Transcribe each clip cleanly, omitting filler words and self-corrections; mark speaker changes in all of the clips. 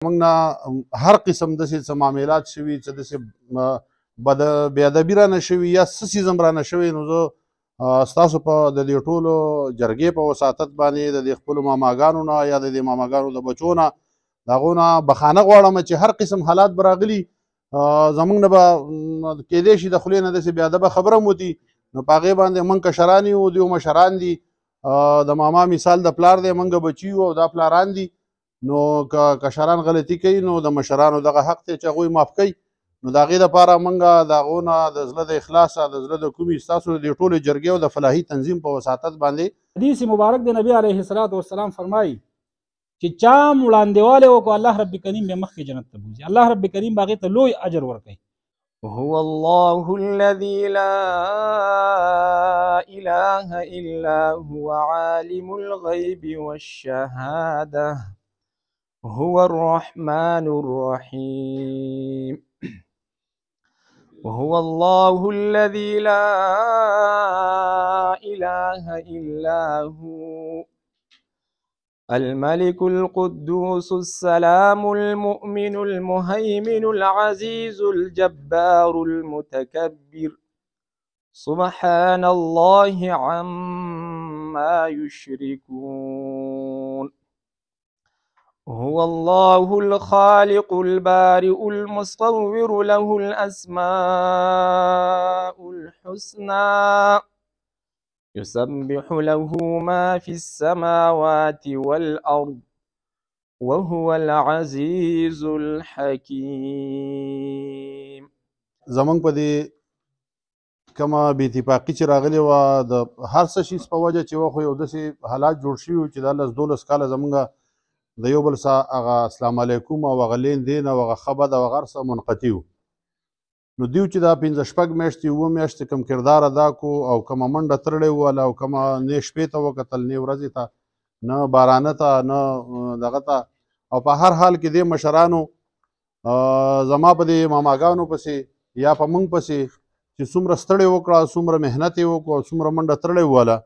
Speaker 1: موږ نه هر قسم داسې څه معاملات شوي چې داسې بې ادبي رانه شوي یا څه څیز هم رانه شوی، نو زه ستاسو په د دې ټولو جرګې په وساطت باندې د دې خپلو ماماګانو نه یا د دې ماماګانو د بچو نه د هغو نه بخانه غواړم چې هر قسم حالات به راغلي زموږ نه به کیدای شي د خولې نه داسې بې ادبه خبره هم وتي، نو په هغې باندې موږ کشران یو، دوی مشران دي، د ماما مثال د پلار دی، موږ بچي یو او دا پلاران دي، نو که کشران غلطي کوي نو د مشرانو دغه حق دی چې هغوی معاف کوي. نو د هغې دپاره موږ د هغو نه د زړه د اخلاصه د زړه د کومې ستاسو د دې ټولې جرګې او د فلاحي تنظیم په وساطت باندې
Speaker 2: حدیث مبارک د نبی علیه الصلاة والسلام فرمایي چې چا وړاندېوالی وکړو الله رب کریم بیا مخکې جنت ته بوځي، الله رب کریم به هغې ته لوی اجر ورکوي.
Speaker 3: هو الله الذي لا إله إلا هو عالم الغيب والشهادة هو الرحمن الرحيم. وهو الله الذي لا إله إلا هو الملك القدوس السلام المؤمن المهيمن العزيز الجبار المتكبر سبحان الله عما يشركون. هو الله الخالق البارئ المصور له الأسماء الحسنى يسبح له ما في السماوات والأرض وهو العزيز الحكيم.
Speaker 1: زمونږ په دې کومه بې اتفاقي چې راغلې وه د هر څه شي په وجه چې وه، خو یو داسې حالات جوړ شوي وو چې دا 10-12 کاله زمونږ د یو بل سره هغه اسلام علیکم او هغه لین دین او هغه ښه بد او هغه هر څه منقطع وو. نو دیو چې دا 15-16 میاشتې 7 میاشتې کوم کردار ادا کو او کومه منډه ترړې وله او کومه نه شپې ته وکتل نه ورځې ته نه بارانه ته نه دغه ته، او په هر حال کې دې مشرانو زما په دې ماماګانو پسې یا په موږ پسې چې څومره ستړې وکړه، څومره محنت یې وکړو او څومره منډه ترړې وله،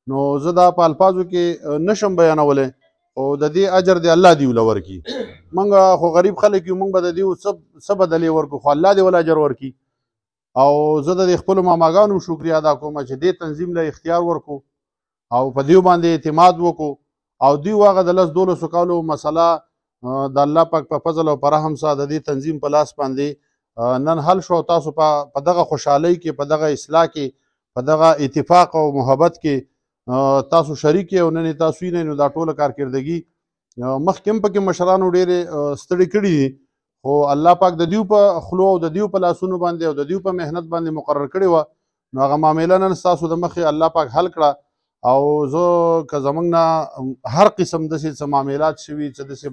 Speaker 1: نو زه دا په الفاظو کې نشم بیانولی، او د دې اجر دی الله دې ول ورکړي. موږ خو غریب خلک یو، موږ به د دې څه بدلې ورکړو، خو الله دې ول اجر ورکړي. او زه د دې خپلو ماماګانو شکریا ادا کوم چې دې تنظیم له اختیار ورکړو او په دیو باندې اعتماد وکړو، او دوی هغه د 10-12 کالو مسله د الله پاک په فضل او په رحم سره د دې تنظیم په لاس باندې نن حل شو. تاسو په دغه خوشحالۍ کې، په دغه اصلاح کې، په دغه اتفاق او محبت کې تاسو شریک یې او نن یې تاسو وینئ، نو دا ټوله کارکردګي مخکې هم پکې مشرانو ډېرې ستړي کړي دي، خو الله پاک د دیو په خلو او د دیو په لاسونو باندې او د دیو په محنت باندې مقرر کړې وه، نو هغه معامله نن ستاسو د مخې الله پاک حل کړه. او زه که زموږ نه هر قسم داسې څه معاملات شوي چې داسې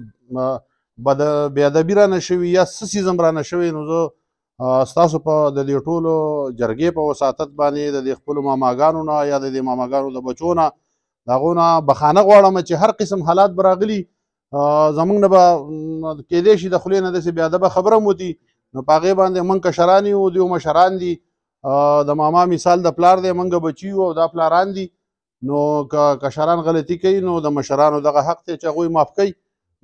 Speaker 1: بې ادبي رانه شوي یا څه څیز هم رانه شوی، نو زه ستاسو په د دې ټولو جرګې په وساطت باندې د دې خپلو ماماګانو نه یا د دې ماماګانو د بچو نه د هغو نه بخانه غواړم چې هر قسم حالات به راغلي زموږ نه به کیدای شي د خولې نه داسې بې ادبه خبره هم وتي، نو په هغې باندې موږ کشران یو، دوی مشران دي، د ماما مثال د پلار دی، موږ بچي یو او دا پلاران دي، نو که کشران غلطي کوي نو د مشرانو دغه حق دی چې هغوی معاف کوي.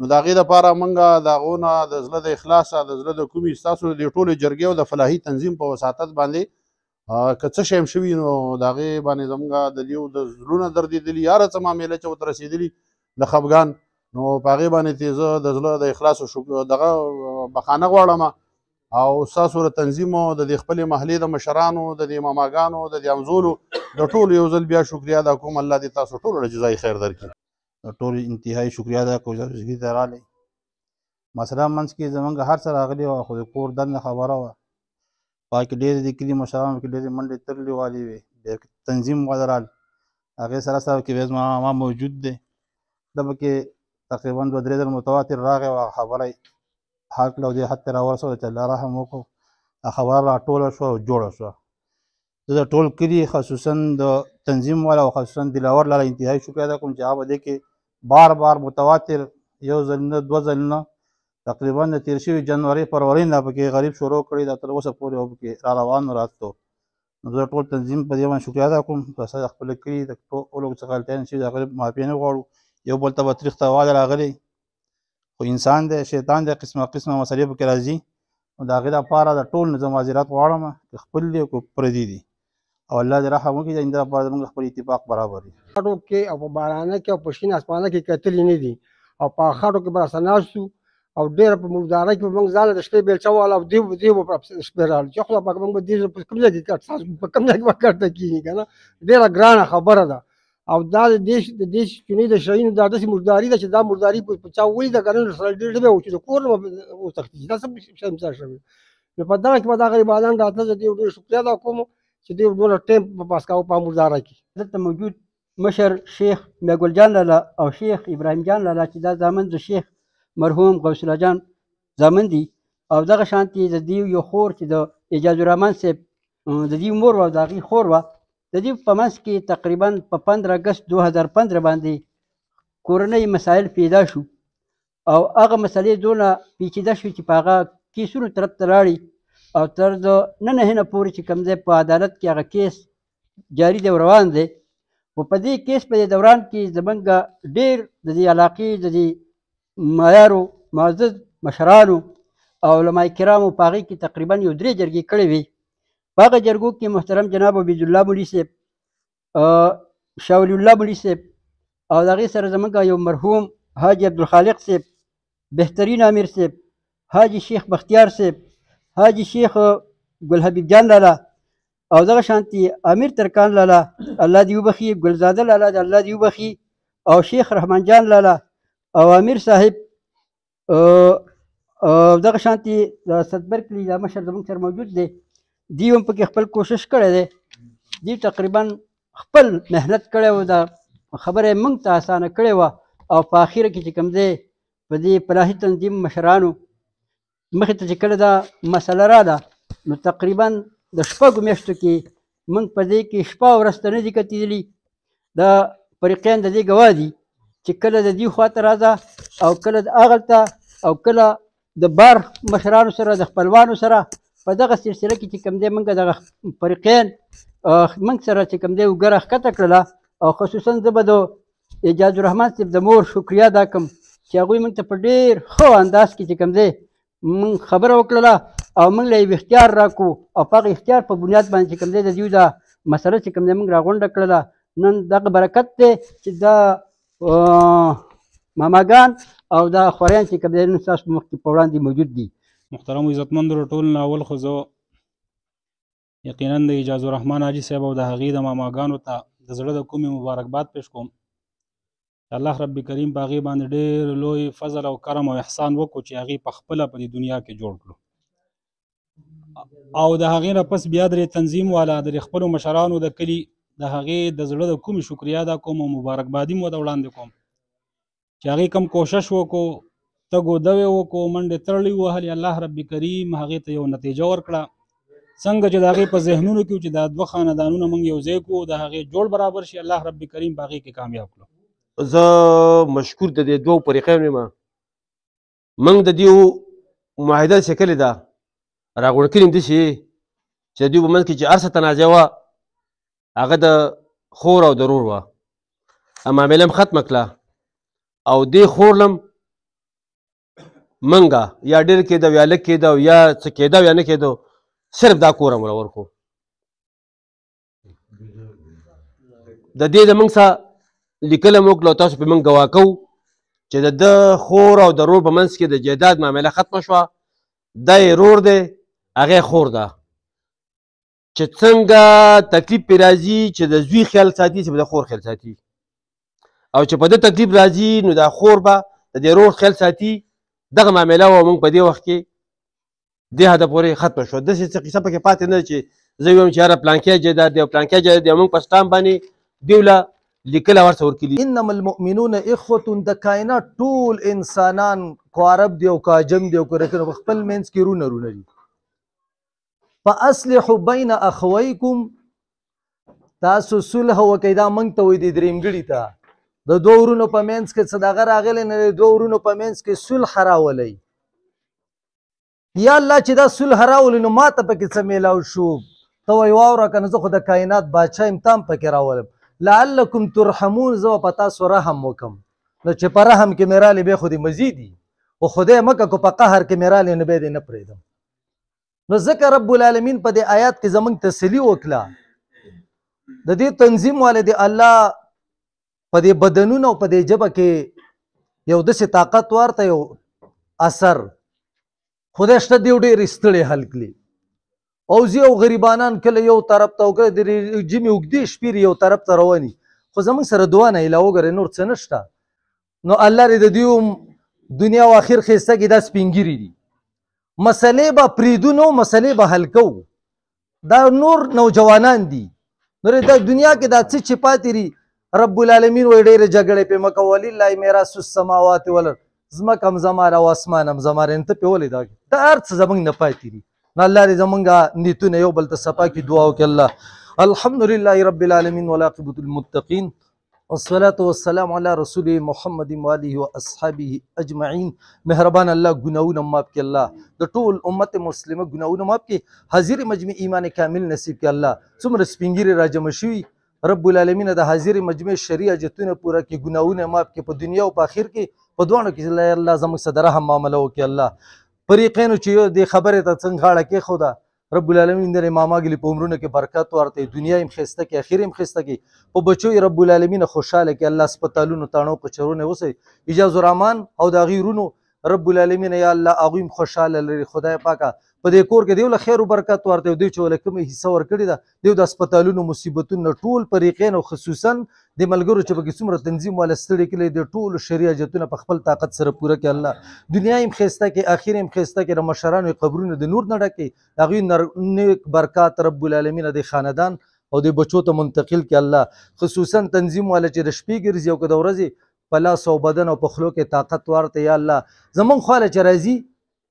Speaker 1: نو د هغې دپاره موږ د هغو نه د زړه د اخلاصه د زړه د کومې ستاسو د دې ټولې جرګې او د فلاحي تنظیم په وساطت باندې که څه شی هم شوي، نو د هغې باندې زموږ د دیو د زړونه دردېدلي یا هر څه معامله چې ورته رسېدلي د خفګان، نو په هغې باندې چې زه د زړه د اخلاص دغه بخانه غواړم، او ستاسو د تنظیم او د دې خپلې محلې د مشرانو د دې ماماګانو د دې همزولو د ټولو یو ځل بیا شکریا ادا کوم. الله دې تاسو ټولو له جزای خیر درکړي.
Speaker 4: ټول انتهایی شکریا ادا کوم چې ته راغلی. مثلا منځ کې زمونږ هر څه راغلي وه، خو د کور دنده خبره وه، پای کې ډېرې د کلي مشرانو کې ډېرې منډې ترلې والې وې، تنظیم والا رال هغې سره سره کې ویز ماما موجود دی، ده به کې تقریبا 2-3 ځله متواتر راغی وه، خبره یې حل کړه او دې حد ته راورسوله چې الله رحم وکړو، خبره راټوله شوه او جوړه شوه. زه د ټول کلي خصوصا د تنظیم والا او خصوصا دلاور لاله انتهایی شکر ادا کوم چې هغه به دې کې بار بار متواتر یو ځل نه 2 ځل نه تقریبا د تېر شوي جنوري فروری نه پکې غریب شروع کړي دا تر اوسه پورې او پکې را روان راتلو. نو زه ټول تنظیم په دې باندې شکر ادا کوم، بس خپل کلي د ټولو څه غلطیان شي د هغه معافي نه غواړو، یو بل ته به تریخ تاواله راغلی، خو انسان دی شیطان دی قسمه قسمه مسلې پکې راځي نو د هغې دپاره د ټول نه زه معذرت غواړم که خپل دي او که پردي دي او الله دې رحم وکړي د آینده لپاره زموږ خپل اتفاق برابر وي.
Speaker 5: خټو کې او په بارانه کې او په شین اسمانه کې کتلې نه دي او په خټو کې به راسه ناست وو او ډېره په مرداره کې به موږ ځاله د شپې بیلچه واله او دې به په شپې راغلو چې خدای پاک موږ به دې په کوم ځای کې کټ تاسو په کوم ځای کې به کټه کېږي که نه ډېره ګرانه خبره ده او دا د دې چونې د شیانو دا داسې مرداري ده چې دا مرداري په چا ولیده که نه سره ډېر به و چې د کور نه به وتښتي دا څه شی مثال شوی نو په دغه کې به دا غریبانان راتله زه دې ډېر شکریه ادا کوم چې دې دونه ټایم په پاس کاوه په مرداره کې.
Speaker 6: دلته موجود مشر شیخ میګل جان لالا او شیخ ابراهیم جان لالا چې دا زامن د شیخ مرحوم غوث الله جان زامن دي او دغه شانتې د دې یو خور چې د اجاز الرحمن صاحب د دې مور وه او د هغې خور وه د دې په منځ کې تقریبا په 15 اګست 2015 باندې کورنۍ مسایل پیدا شو او هغه مسلې دونه پیچیده شوې چې په هغه کیسونو طرف ته لاړې او تر د نن هنه پورې چې کوم دی په عدالت کې هغه کیس جاري دی او روان دی خو په دې کیس په دې دوران کې زمونږ ډېر د دې علاقې د دې معیارو معزز مشرانو او علما کرامو په هغې کې تقریبا یو 3 جرګې کړې وې په هغه جرګو کې محترم جناب عبید الله مولي صاحب شاه ولی الله مولي صاحب او د هغې سره زمونږ یو مرحوم حاجي عبدالخالق صاحب بهترین امیر صاحب حاجي شیخ بختیار صاحب حاجي شیخ ګل حبیب جان لالا او دغه شانتي امیر ترکان لالا الله دې وبخي ګلزاده لالا د الله دې وبخي او شیخ رحمان جان لالا او امیر صاحب دغه شانتي د صدبر کلي دا مشر زموږ سره موجود دی دوی هم پکې خپل کوشش کړی دی دوی تقریبا خپل محنت کړی و دا خبره یې موږ ته اسانه کړې وه او په اخره کې چې کوم دی په دې پلاحي تنظیم مشرانو مخې ته چې کله دا مسله راغله نو تقریبا د 6 میاشتو کې موږ په دې کې شپه او ورځ ته نه دي کتېدلي دا فریقین د دې ګواه دي چې کله د دې خواته راځه او کله د هغلته او کله د بار مشرانو سره د خپلوانو سره په دغه سلسله کې چې کوم دی موږ دغه فریقین موږ سره چې کوم دی وګره ښکته کړله او خصوصا زه به د اجاز الرحمن صاحب د مور شکریه ادا کړم چې هغوی موږ ته په ډېر ښه انداز کې چې کوم دی موږ خبره وکړله او موږ له یو اختیار راکړو او په هغه اختیار په بنیاد باندې چې کوم دی د دوی دا مسله چې کوم دی موږ راغونډه کړله نن دغه برکت دی چې دا ماماګان او دا خوریان چې کوم دی نن ستاسو په مخ کې په وړاندې موجود دي.
Speaker 2: محترمو عزتمندو ټول نه اول خو زه یقینا د اجاز الرحمن حاجي صاحب او د هغې د ماماګانو ته د زړه د کومې مبارکباد پیش کوم. الله رب کریم په هغې باندې ډېر لوی فضل او کرم او احسان وکړو چې هغې په خپله په دې دنیا کې جوړ کړو او د هغې نه پس بیا درې تنظیم والا د خپلو مشرانو د کلي د هغې د زړه د کومې شکریه ادا کوم او مبارکبادي مو ورته وړاندې کوم چې هغې کوم کوشش وکړو تګ و دوې وکړو منډې تړلې ووهلې الله رب کریم هغې ته یو نتیجه ورکړه څنګه چې د هغې په ذهنونو کې چې دا 2 خاندانونه موږ یو ځای کړو د هغې جوړ برابر شي الله رب کریم په هغې کې کامیاب کړو.
Speaker 7: زه مشکور د دې 2 فریقینو یم موږ د دې معاهده چې کلې ده راغونډ کړي داسې چې د دوی په منځ کې چې هر څه تنازع وه هغه د خور او د رور وه معامله هم ختمه کړه او دې خور لم منګه یا ډېر کېده یا لږ کېده یا څه کېده یا نه کېده صرف دا کور هم ورکړو د دې د موږ سره لیکله مو وکړه او تاسو پرې موږ ګواه کوو چې د ده خور او د رور په منځ کې د جایداد معامله ختمه شوه دا یې رور دی هغې خور ده چې څنګه تکلیف پرې راځي چې د زوی خیال ساتي چې به د خور خیال ساتي او چې په ده تکلیف راځي نو دا خور به د دې رور خیال ساتي دغه معامله وه موږ په دې وخت کې دې حده پورې ختمه شوه داسې څه قصه پکې پاتې نه ده چې زه ویم چې یاره پلانکی جایداد دی او پلانکی جایداد دی موږ په سټام باندې دوی له لیکله ورته ورکلي
Speaker 8: انما المؤمنون اخوة د کائنات ټول انسانان کو عرب دی او کو عجم دی او کو رکنو په خپل منځ کې رونه دي فاصلحوا بین اخویکم تاسو صلح وکئ دا موږ ته وایي د درېمګړي ته د 2 ورونو په منځ کې څه دغه راغلی نه دی 2 ورونو په منځ کې صلح راولئ یا الله چې دا صلح راولئ نو ما ته پکې څه میلاو شو ته وایي واوره که نه زه خو د کائنات بادشاه یم تا هم پکې راولم لعلکم ترحمون زه به په تاسو رحم وکم نو چې په رحم کې مې رالی بیا خو دې مزیدي او خدای مکه کو په قهر کې مې رالی نه به دې نه پرېږدم. نو ځکه رب العالمین په دې آیات کې زموږ تسلي وکړه د دې تنظیم والے د الله په دې بدنونو او په دې ژبه کې یو داسې طاقت ورته یو اثر خدای شته دی ډېرې ستړې حل کړي او زی او غریبانان کله یو طرف ته او کله د جمعې اوږدې شپې یو طرف ته رواني خو زموږ سره دعا نه ایله وګورئ نور څه نشته. نو الله دې د دوی دنیا او آخر ښایسته کړي دا سپین ږیري دي مسلې به پرېږدو نو مسلې به حل کوو دا نور نوجوانان دي نور دا دنیا کې دا څه چې پاتې دي رب العالمین وایي ډېرې جګړې پې مه کوه ولله میراث السماوات والارض ځمکه هم زما ده او اسمان هم زما ده ته پې ولې دا هر څه زموږ نه پاتې دي. نو الله دې زمونږ نیتونه یو بل ته صفا کړي دعا وکړي الله الحمدلله رب العالمین والعاقبة للمتقین والصلاة والسلام على رسول محمد وآله وأصحابه أجمعين. مهربان الله ګناهونه معاف کړي الله د ټول امت مسلمه ګناهونه معاف کړي حاضر مجمع ایمان کامل نصیب کړي الله څومره سپین ږیري راجمع شوي رب العالمین د حاضر مجمع شرعي حاجتونه پوره کړي ګناهونه معاف کړي په دنیا او په آخر کې په دواړو کې الله زموږ سره د رحم معامله وکړي. الله فریقینو چې دې خبرې ته څنګه غاړه کېښوده رب العالمین د ماما ګلي په عمرونو کې برکت ورته دنیا یې ښایسته کړي اخر یې ښایسته کړي په بچو یې رب العالمین خوشحاله کړي الله هسپتالونو تاڼو کچرونه اوسئ اجاز الرحمن او د هغې ورونو رب العالمین یا الله هغوی هم خوشحاله لري خدای پاکه په دې کور کې دیو له خیر و برکت ورته دوی چې له کومه حصه ورکړې ده دیو د هسپتالونو مصیبتونو ټول فریقین او خصوصا د ملګرو چې پکې څومره تنظیم والا ستړي کړي د ټولو شرعي حاجتونه په خپل طاقت سره پوره کړي الله دنیا یې ښایسته کړي اخر یې ښایسته کړي د مشرانو قبرونه د نور نه ډکړي د هغوی نیک برکات رب العالمین د خاندان او د بچو ته منتقل کړي الله خصوصا تنظیم والا چې د شپې ګرځي او که د ورځې په لاس او بدن او په خولو کې طاقت ورته یا الله زمونږ خواله چې راځي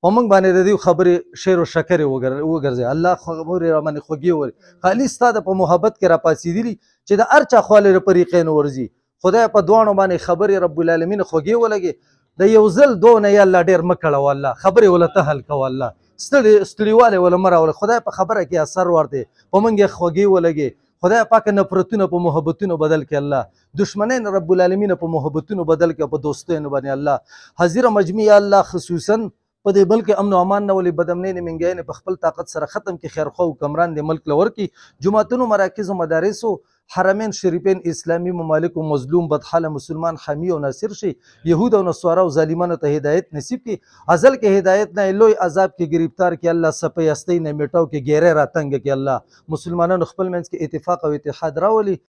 Speaker 8: په موږ باندې د دې خبرې شعر و شکرې وګرځي الله خبرې را باندې خوږې وري خالي ستا د په محبت کې را پاڅېدلي چې د هر چا خواله د فریقینو ورځي خدای په دواړو باندې خبرې رب العالمین خوږې ولګي د یو ځل دونه یا الله ډېر مه کړه والله خبرې وله ته حل کوه الله ستړیوالی وله مه راوله خدای په خبره کې اثر ورته په موږ یې خوږې ولګي خدای پاک نفرتونه په محبتونو بدل کړي الله دشمنین رب العالمین په محبتونو بدل کړي په دوستیانو باندې الله حاضر مجمع الله خصوصا په دې ملک امن او امان نه ولې بدامنۍ منګیانې په خپل طاقت سره ختم کړي خیرخوا او کمران د ملک لور کړي جوماتونو مراکز و مدارسو حرمین شریفین اسلامی ممالک و مظلوم بدحاله مسلمان حامی او ناصر شي یهود او نصارا او ظالمانو ته هدایت نصیب کړي ازل کې هدایت نه لوی عذاب کې گرفتار کړي الله سپي استۍ نه میټاو کې ګیره راتنګ کړي الله مسلمانانو خپل منځ کې اتفاق او اتحاد راولي